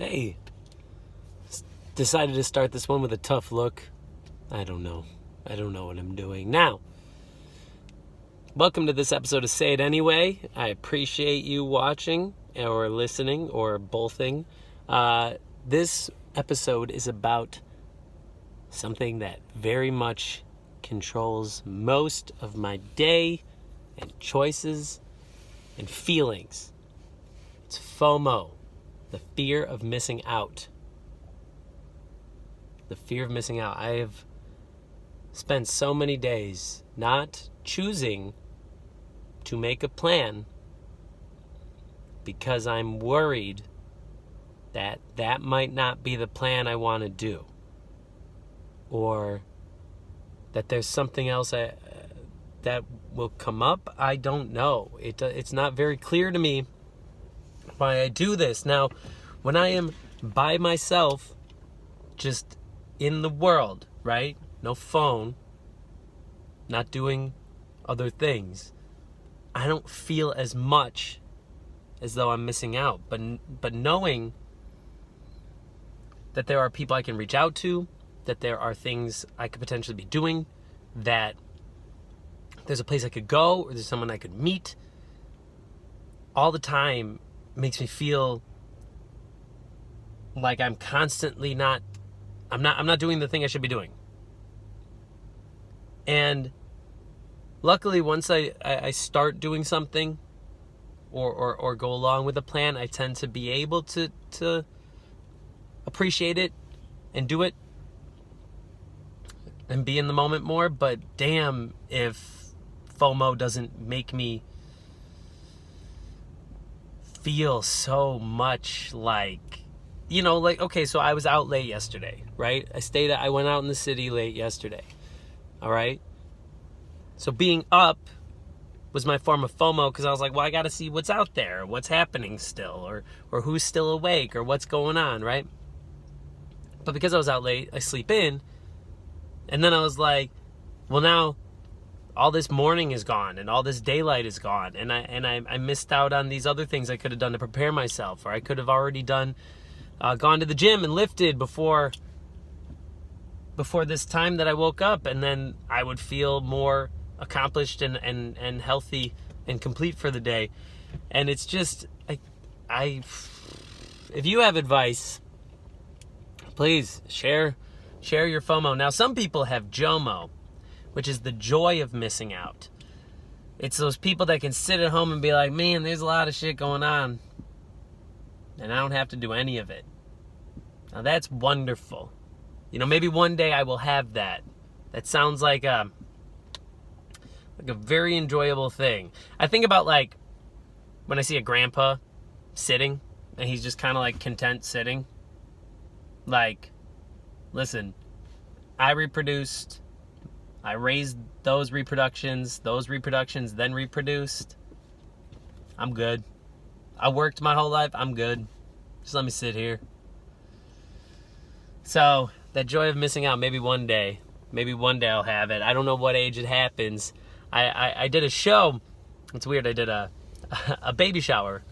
Hey, decided to start this one with a tough look. I don't know what I'm doing. Now, welcome to this episode of Say It Anyway. I appreciate you watching or listening or bothing. This episode is about something that very much controls most of my day and choices and feelings. It's FOMO, the fear of missing out. The fear of missing out. I have spent so many days not choosing to make a plan because I'm worried that might not be the plan I want to do, or that there's something else that will come up. I don't know. It's not very clear to me why I do this. Now, when I am by myself, just in the world, right? No phone, not doing other things, I don't feel as much as though I'm missing out. But knowing that there are people I can reach out to, that there are things I could potentially be doing, that there's a place I could go, or there's someone I could meet, all the time makes me feel like I'm constantly I'm not doing the thing I should be doing. And luckily, once I start doing something or go along with a plan, I tend to be able to appreciate it and do it and be in the moment more. But damn if FOMO doesn't make me feel so much like, okay, so I was out late yesterday, right? I went out in the city late yesterday, all right? So being up was my form of FOMO, because I was like, well, I got to see what's out there, what's happening still, or who's still awake, or what's going on, right? But because I was out late, I sleep in, and then I was like, well, now all this morning is gone, and all this daylight is gone, and I missed out on these other things I could have done to prepare myself, or I could have already gone to the gym and lifted before this time that I woke up, and then I would feel more accomplished and healthy and complete for the day. And it's just, if you have advice, please share your FOMO. Now, some people have JOMO, which is the joy of missing out. It's those people that can sit at home and be like, man, there's a lot of shit going on, and I don't have to do any of it. Now, that's wonderful. Maybe one day I will have that. That sounds like a very enjoyable thing. I think about, when I see a grandpa sitting, and he's just kind of content sitting. Listen, I reproduced, I raised those reproductions then reproduced. I'm good. I worked my whole life. I'm good. Just let me sit here. So, that joy of missing out, maybe one day I'll have it. I don't know what age it happens. I did a show. It's weird. I did a baby shower.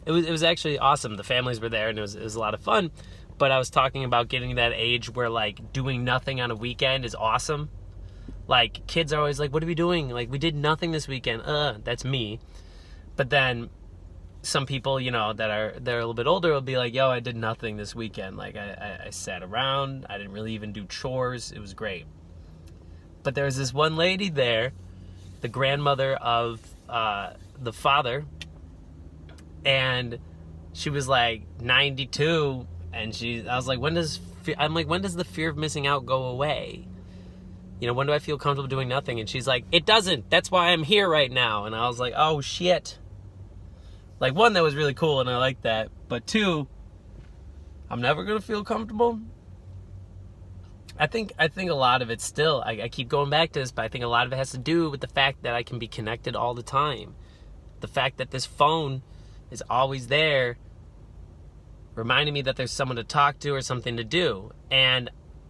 It was actually awesome. The families were there, and it was a lot of fun. But I was talking about getting to that age where doing nothing on a weekend is awesome. Kids are always like, what are we doing? We did nothing this weekend. That's me. But then some people, they're a little bit older will be like, yo, I did nothing this weekend. I sat around. I didn't really even do chores. It was great. But there was this one lady there, the grandmother of the father, and she was 92, and I was like, when does the fear of missing out go away? When do I feel comfortable doing nothing? And she's like, it doesn't. That's why I'm here right now. And I was like, oh shit. One, that was really cool, and I like that. But two, I'm never gonna feel comfortable. I think a lot of it still, I keep going back to this, but I think a lot of it has to do with the fact that I can be connected all the time. The fact that this phone is always there, reminding me that there's someone to talk to or something to do. And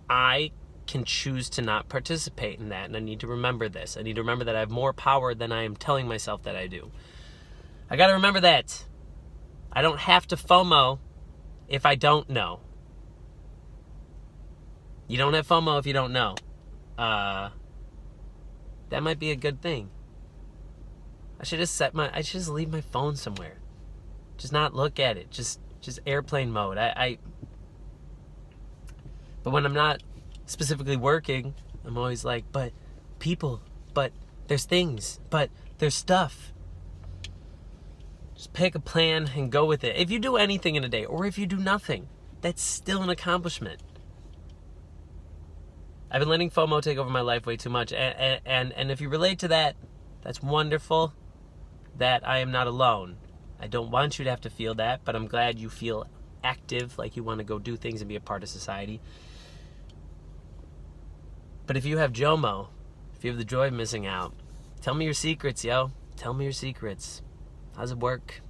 I can choose to not participate in that, and I need to remember this. I need to remember that I have more power than I am telling myself that I do. I got to remember that. I don't have to FOMO if I don't know. You don't have FOMO if you don't know. That might be a good thing. I should just leave my phone somewhere. Just not look at it. Just airplane mode. But when I'm not specifically working, I'm always like, but people, but there's things, but there's stuff. Just pick a plan and go with it. If you do anything in a day, or if you do nothing, that's still an accomplishment. I've been letting FOMO take over my life way too much. And if you relate to that, that's wonderful that I am not alone. I don't want you to have to feel that, but I'm glad you feel active, like you want to go do things and be a part of society. But if you have JOMO, if you have the joy of missing out, tell me your secrets, yo. Tell me your secrets. How does it work?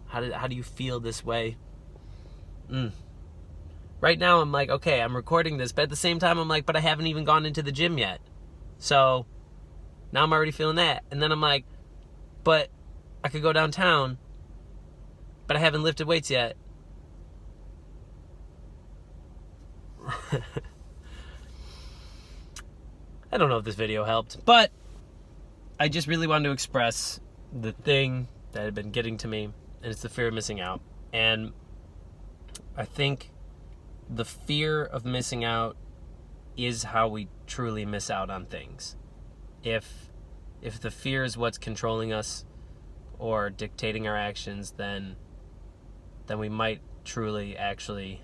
How do you feel this way? Right now I'm like, okay, I'm recording this, but at the same time I'm like, but I haven't even gone into the gym yet. So now I'm already feeling that. And then I'm like, but I could go downtown, but I haven't lifted weights yet. I don't know if this video helped, but I just really wanted to express the thing that had been getting to me, and it's the fear of missing out. And I think the fear of missing out is how we truly miss out on things. If the fear is what's controlling us or dictating our actions, then we might truly actually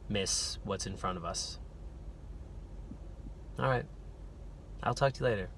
miss what's in front of us. All right. I'll talk to you later.